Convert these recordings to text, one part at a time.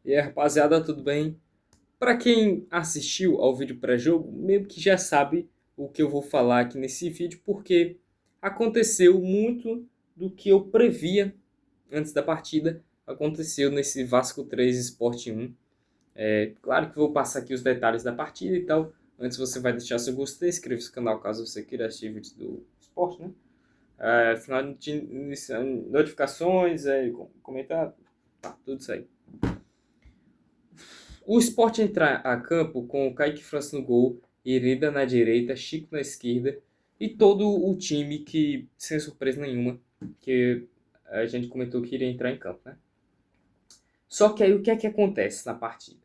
E aí, rapaziada, tudo bem? Para quem assistiu ao vídeo pré-jogo, meio que já sabe o que eu vou falar aqui nesse vídeo, porque aconteceu muito do que eu previa antes da partida. Aconteceu nesse Vasco 3 Sport 1. Claro que vou passar aqui os detalhes da partida e tal. Antes você vai deixar seu gostei, inscreva-se no canal caso você queira assistir vídeos do esporte, né? Afinal de notificações, comentar, tá, tudo isso aí. O Sport entra a campo com o Kaique França no gol, Hereda na direita, Chico na esquerda e todo o time que, sem surpresa nenhuma, que a gente comentou que iria entrar em campo, né? Só que aí o que é que acontece na partida?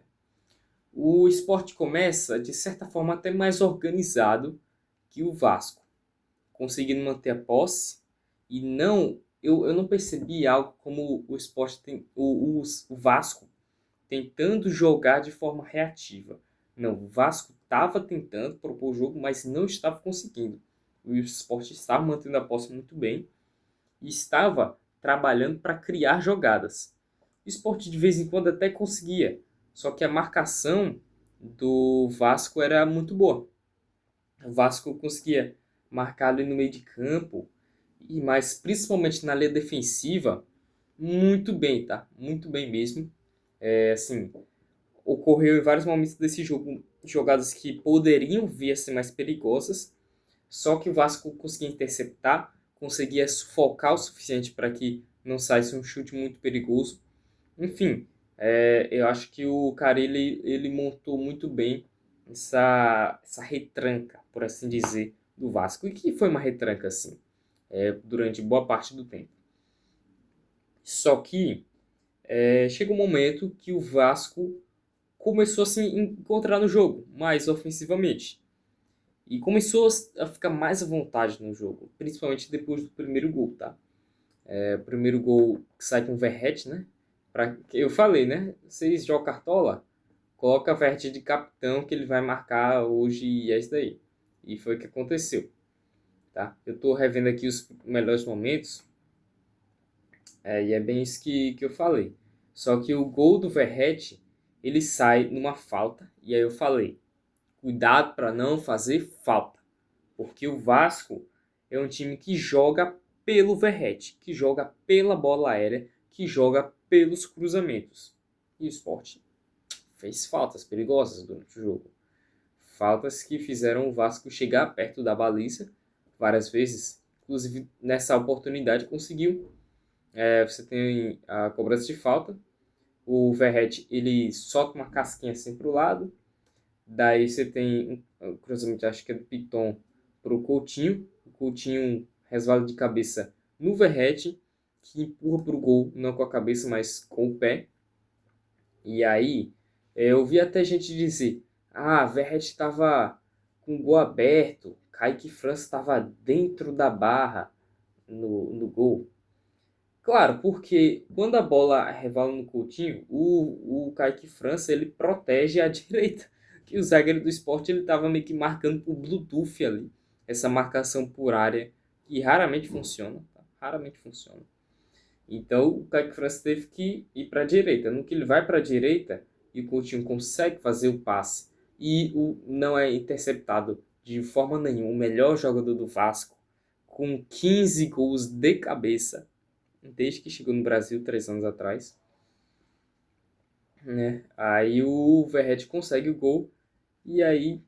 O Sport começa, de certa forma, até mais organizado que o Vasco, conseguindo manter a posse e eu não percebi algo como o Sport tem, o Vasco tentando jogar de forma reativa. Não, o Vasco estava tentando propor o jogo, mas não estava conseguindo. O Sport estava mantendo a posse muito bem e estava trabalhando para criar jogadas. O Sport de vez em quando até conseguia, só que a marcação do Vasco era muito boa. O Vasco conseguia marcar ali no meio de campo, e mas principalmente na linha defensiva, muito bem, tá? Muito bem mesmo. Assim, ocorreu em vários momentos desse jogo jogadas que poderiam vir a ser mais perigosas, só que o Vasco conseguia interceptar, conseguia sufocar o suficiente para que não saísse um chute muito perigoso. Enfim, eu acho que o cara ele montou muito bem essa retranca, por assim dizer, do Vasco. E que foi uma retranca, assim, durante boa parte do tempo. Só que chega um momento que o Vasco começou a se encontrar no jogo, mais ofensivamente. E começou a ficar mais à vontade no jogo, principalmente depois do primeiro gol, tá? O primeiro gol que sai com o Verratti, né? Eu falei, né? Vocês jogam cartola? Coloca o Verratti de capitão que ele vai marcar hoje e é isso daí. E foi o que aconteceu, tá? Eu tô revendo aqui os melhores momentos, e é bem isso que eu falei. Só que o gol do Verratti, ele sai numa falta, e aí eu falei, cuidado para não fazer falta, porque o Vasco é um time que joga pelo Verratti, que joga pela bola aérea, que joga pelos cruzamentos. E o Sport fez faltas perigosas durante o jogo. Faltas que fizeram o Vasco chegar perto da baliza várias vezes. Inclusive, nessa oportunidade, conseguiu. Você tem a cobrança de falta. O Verratti, ele solta uma casquinha assim para o lado. Daí você tem um cruzamento, acho que é do Piton para o Coutinho. O Coutinho resvala de cabeça no Verratti, que empurra para o gol, não com a cabeça, mas com o pé. E aí, eu vi até gente dizer, Verratti estava com o gol aberto, Kaique França estava dentro da barra no gol. Claro, porque quando a bola revala no Coutinho, o Kaique França ele protege a direita. Que o zagueiro do Sport ele estava meio que marcando por Bluetooth ali. Essa marcação por área que raramente funciona. Tá? Raramente funciona. Então o Kaique França teve que ir para a direita. No que ele vai para a direita e o Coutinho consegue fazer o passe e não é interceptado de forma nenhuma. O melhor jogador do Vasco, com 15 gols de cabeça, desde que chegou no Brasil 3 anos atrás, né? Aí o Verratti consegue o gol e aí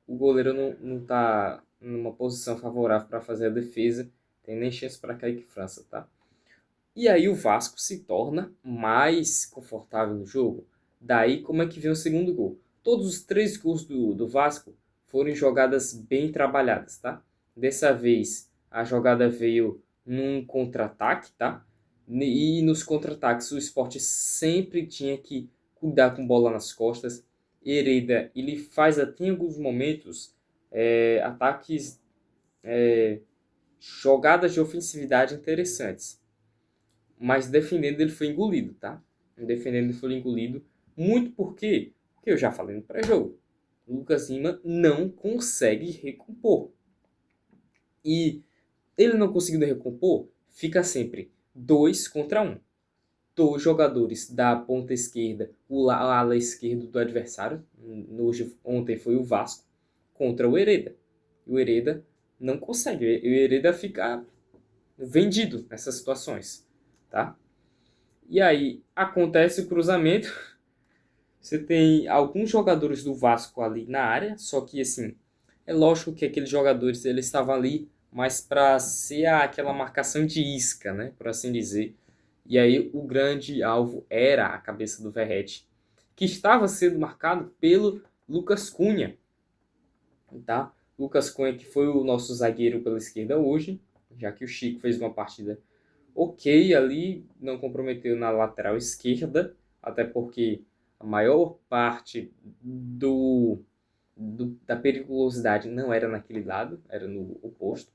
o goleiro não tá numa posição favorável para fazer a defesa, tem nem chance para Kaique França, tá? E aí o Vasco se torna mais confortável no jogo. Daí como é que vem o segundo gol? Todos os 3 gols do Vasco foram jogadas bem trabalhadas, tá? Dessa vez a jogada veio num contra-ataque, tá? E nos contra-ataques o Sport sempre tinha que cuidar com bola nas costas. Hereda, ele faz até em alguns momentos ataques, jogadas de ofensividade interessantes. Mas defendendo ele foi engolido, tá? Defendendo ele foi engolido. Muito porque eu já falei no pré-jogo. O Lucas Lima não consegue recompor. E ele não conseguindo recompor, fica sempre 2 contra 1. dois jogadores da ponta esquerda, o ala esquerdo do adversário. Ontem foi o Vasco contra o Hereda. O Hereda não consegue. O Hereda fica vendido nessas situações, tá? E aí acontece o cruzamento. Você tem alguns jogadores do Vasco ali na área, só que assim, é lógico que aqueles jogadores eles estavam ali mais para ser aquela marcação de isca, né, por assim dizer. E aí o grande alvo era a cabeça do Verratti, que estava sendo marcado pelo Lucas Cunha, tá? Lucas Cunha que foi o nosso zagueiro pela esquerda hoje, já que o Chico fez uma partida ok ali, não comprometeu na lateral esquerda, até porque a maior parte da periculosidade não era naquele lado, era no oposto.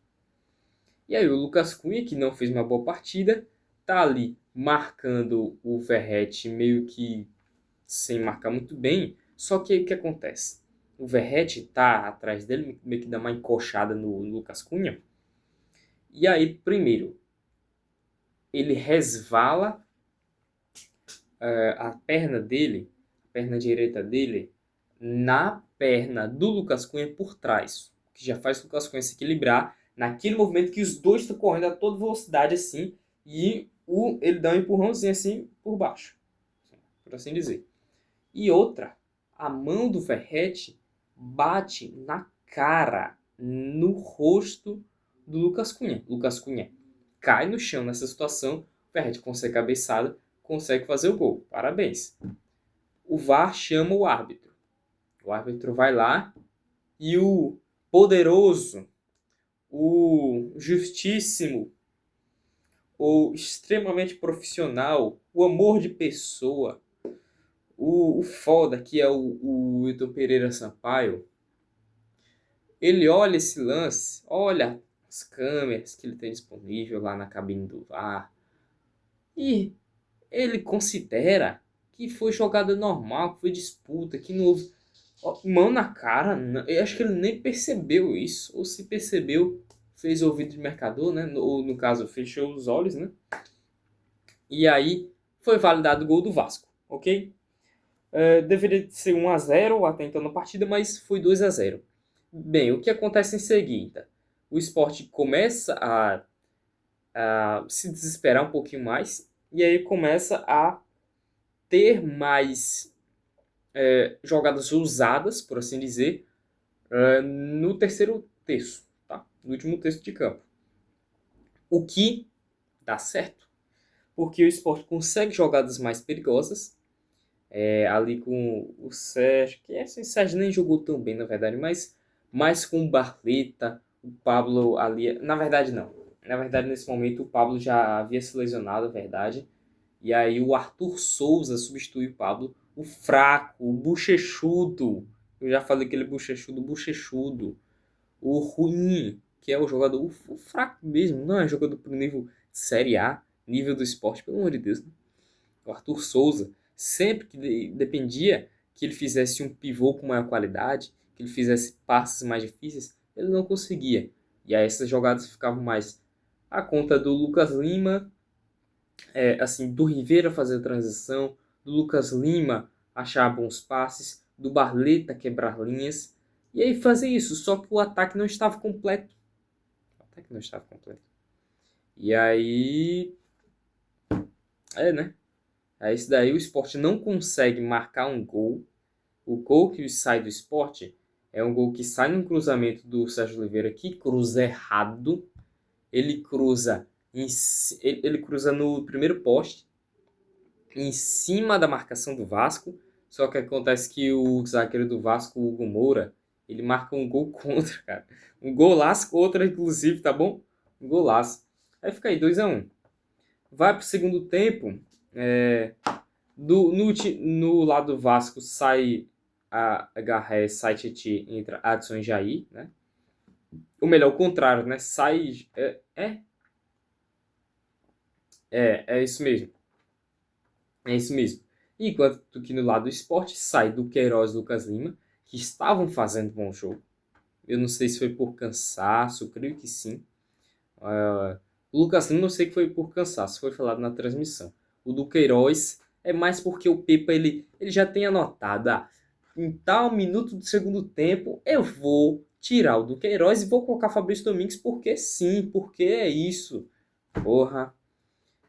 E aí o Lucas Cunha, que não fez uma boa partida, tá ali marcando o Verratti meio que sem marcar muito bem. Só que aí o que acontece? O Verratti tá atrás dele, meio que dá uma encoxada no Lucas Cunha. E aí, primeiro, ele resvala a perna dele, a perna direita dele, na perna do Lucas Cunha por trás, que já faz o Lucas Cunha se equilibrar naquele movimento que os dois estão correndo a toda velocidade assim, e ele dá um empurrãozinho assim por baixo, por assim dizer. E outra, a mão do Verratti bate na cara, no rosto do Lucas Cunha. Lucas Cunha cai no chão nessa situação, o Verratti consegue cabeçada, consegue fazer o gol. Parabéns. O VAR chama o árbitro. O árbitro vai lá e o poderoso, o justíssimo, o extremamente profissional, o amor de pessoa, o foda que é o Wilton Pereira Sampaio, ele olha esse lance, olha as câmeras que ele tem disponível lá na cabine do VAR e ele considera que foi jogada normal, que foi disputa, que não houve mão na cara. Eu acho que ele nem percebeu isso, ou se percebeu, fez ouvido de mercador, né? Ou no caso, fechou os olhos, né? E aí foi validado o gol do Vasco, ok? Deveria ser 1-0 até então na partida, mas foi 2-0. Bem, o que acontece em seguida? O Sport começa a se desesperar um pouquinho mais e aí começa a ter mais jogadas ousadas, por assim dizer, no terceiro terço, tá? No último terço de campo. O que dá certo, porque o Sport consegue jogadas mais perigosas, ali com o Sérgio, que assim, o Sérgio nem jogou tão bem, na verdade, mas mais com o Barleta, o Pablo ali. Na verdade, não. Na verdade, nesse momento, o Pablo já havia se lesionado, é verdade. E aí o Arthur Souza substitui o Pablo, o fraco, o bochechudo. Eu já falei que ele é bochechudo. O ruim, que é o jogador o fraco mesmo, não é jogador pro nível Série A, nível do esporte, pelo amor de Deus. Né? O Arthur Souza, sempre que dependia que ele fizesse um pivô com maior qualidade, que ele fizesse passes mais difíceis, ele não conseguia. E aí essas jogadas ficavam mais à conta do Lucas Lima, assim, do Rivera fazer a transição, do Lucas Lima achar bons passes, do Barleta quebrar linhas, e aí fazer isso, só que o ataque não estava completo. O ataque não estava completo. E aí, né? Aí isso daí o Sport não consegue marcar um gol. O gol que sai do Sport é um gol que sai num cruzamento do Sérgio Oliveira, que cruza errado. Ele cruza ele cruza no primeiro poste, em cima da marcação do Vasco, só que acontece que o zagueiro do Vasco, o Hugo Moura, ele marca um gol contra, cara. Um golaço contra, inclusive, tá bom? Um golaço. Aí fica aí, 2-1. Vai pro segundo tempo, no lado do Vasco sai a Garré, sai Titi, entra Adson e Jair, né? Ou melhor, o contrário, né? Sai... É isso mesmo. É isso mesmo. Enquanto que no lado do esporte sai do Queiroz e Lucas Lima, que estavam fazendo bom jogo. Eu não sei se foi por cansaço, eu creio que sim. O Lucas Lima eu sei que foi por cansaço, foi falado na transmissão. O do Queiroz é mais porque o Pepa ele já tem anotado, em tal minuto do segundo tempo eu vou tirar o do Queiroz e vou colocar Fabrício Domingues porque sim, porque é isso. Porra.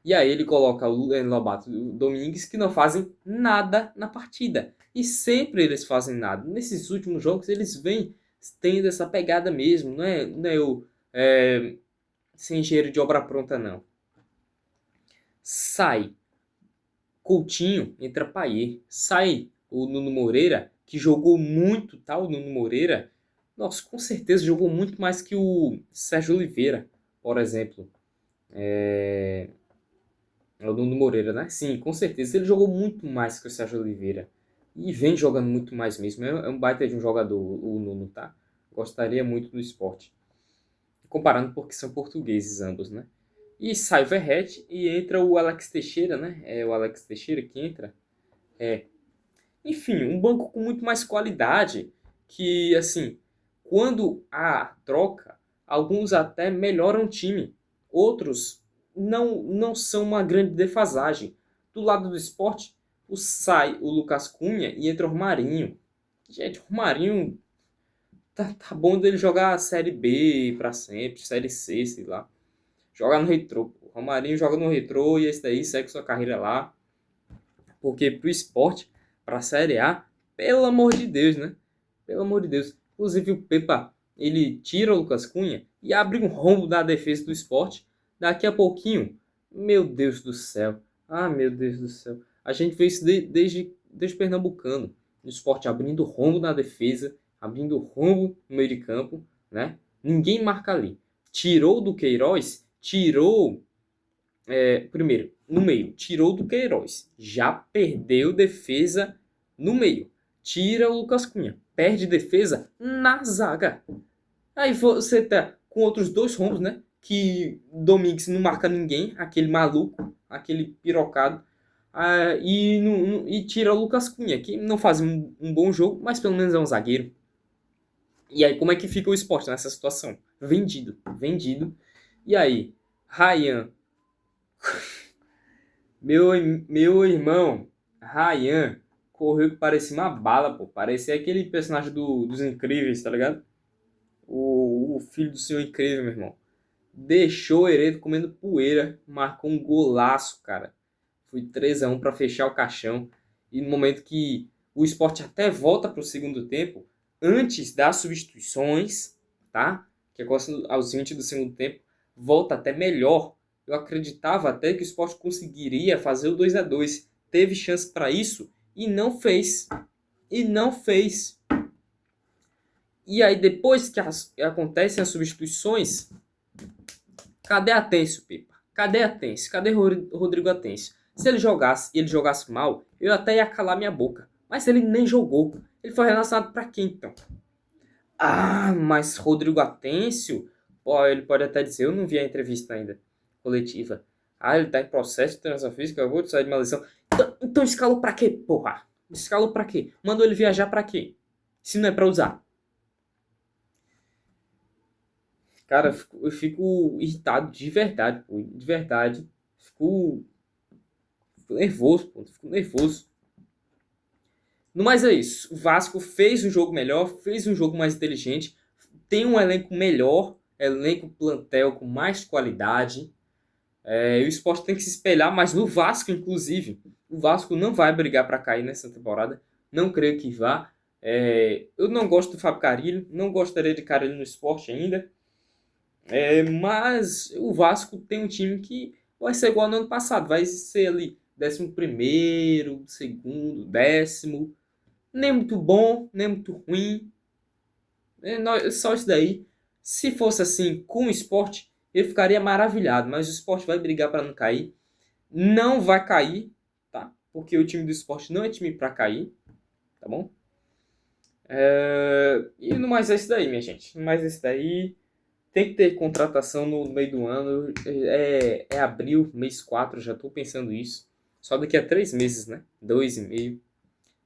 E aí ele coloca o Lobato e o Domingues que não fazem nada na partida. E sempre eles fazem nada. Nesses últimos jogos eles vêm tendo essa pegada mesmo. Não é o sem engenheiro de obra pronta, não. Sai Coutinho, entra Payet. Sai o Nuno Moreira, que jogou muito, tá? O Nuno Moreira, nossa, com certeza jogou muito mais que o Sérgio Oliveira, por exemplo. É o Nuno Moreira, né? Sim, com certeza. Ele jogou muito mais que o Sérgio Oliveira. E vem jogando muito mais mesmo. É um baita de um jogador, o Nuno, tá? Gostaria muito do esporte. Comparando porque são portugueses ambos, né? E sai o Verratti e entra o Alex Teixeira, né? É o Alex Teixeira que entra. É. Enfim, um banco com muito mais qualidade. Que, assim, quando há troca, alguns até melhoram o time. Outros não são uma grande defasagem. Do lado do esporte, sai o Lucas Cunha e entra o Romarinho. Gente, o Romarinho tá bom dele jogar a Série B pra sempre, Série C, sei lá. Joga no Retrô. O Romarinho joga no Retrô e esse daí segue sua carreira lá. Porque pro esporte, pra Série A, pelo amor de Deus, né? Pelo amor de Deus. Inclusive o Pepa, ele tira o Lucas Cunha e abre um rombo na defesa do esporte. Daqui a pouquinho, meu Deus do céu. Ah, meu Deus do céu. A gente vê isso desde Pernambucano. O esporte abrindo rombo na defesa, abrindo rombo no meio de campo, né? Ninguém marca ali. Tirou do Queiroz, tirou primeiro, no meio, tirou do Queiroz. Já perdeu defesa no meio. Tira o Lucas Cunha. Perde defesa na zaga. Aí você tá com outros dois rombos, né? Que Domingues não marca ninguém. Aquele maluco, aquele pirocado. E tira o Lucas Cunha, que não faz um bom jogo, mas pelo menos é um zagueiro. E aí, como é que fica o esporte nessa situação? Vendido. Vendido. E aí, Ryan, meu irmão, Ryan, correu que parecia uma bala, pô. Parecia aquele personagem dos Incríveis, tá ligado? O filho do Senhor Incrível, meu irmão. Deixou o Heredo comendo poeira, marcou um golaço, cara. Foi 3-1 para fechar o caixão. E no momento que o esporte até volta para o segundo tempo, antes das substituições, tá? Que acontece aos 20 do segundo tempo, volta até melhor. Eu acreditava até que o esporte conseguiria fazer o 2-2. Teve chance para isso e não fez. E não fez. E aí, depois que acontecem as substituições, cadê Atencio, Pipa? Cadê Atencio? Cadê Rodrigo Atencio? Se ele jogasse e ele jogasse mal, eu até ia calar minha boca. Mas ele nem jogou. Ele foi relacionado para quem, então? Ah, mas Rodrigo Atencio? Pô, ele pode até dizer, eu não vi a entrevista ainda, coletiva. Ah, ele tá em processo de transação física, eu vou sair de uma lesão. Então escalou pra quê, porra? Escalou pra quê? Mandou ele viajar pra quê? Se não é pra usar. Cara, eu fico irritado de verdade, pô. De verdade. Fico nervoso, pô. Fico nervoso. No mais é isso. O Vasco fez um jogo melhor, fez um jogo mais inteligente, tem um elenco melhor, elenco plantel com mais qualidade. E o Sport tem que se espelhar mais no Vasco, inclusive. O Vasco não vai brigar para cair nessa temporada. Não creio que vá. Eu não gosto do Fábio Carille, não gostaria de Carille no Sport ainda. Mas o Vasco tem um time que vai ser igual no ano passado. Vai ser ali 11º, segundo, décimo. Nem muito bom, nem muito ruim. Só isso daí. Se fosse assim com o Sport, eu ficaria maravilhado. Mas o Sport vai brigar para não cair. Não vai cair, tá? Porque o time do Sport não é time para cair, tá bom? E no mais é isso daí, minha gente. No mais é isso daí. Tem que ter contratação no meio do ano. É abril, mês 4, já estou pensando isso. Só daqui a 3 meses, né? 2,5.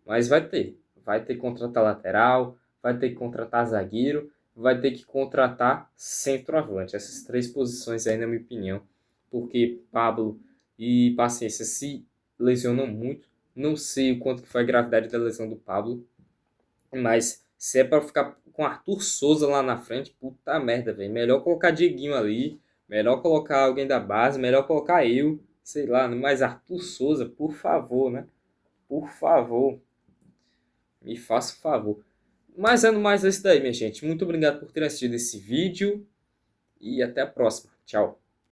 Mas vai ter. Vai ter que contratar lateral, vai ter que contratar zagueiro, vai ter que contratar centroavante. Essas 3 posições aí, na minha opinião. Porque Pablo E paciência, se lesionam muito. Não sei o quanto que foi a gravidade da lesão do Pablo. Mas se é pra ficar com Arthur Souza lá na frente, puta merda, velho. Melhor colocar Dieguinho ali. Melhor colocar alguém da base. Melhor colocar eu. Sei lá, mas Arthur Souza, por favor, né? Por favor. Me faça o favor. Mas é no mais esse daí, minha gente. Muito obrigado por ter assistido esse vídeo. E até a próxima. Tchau.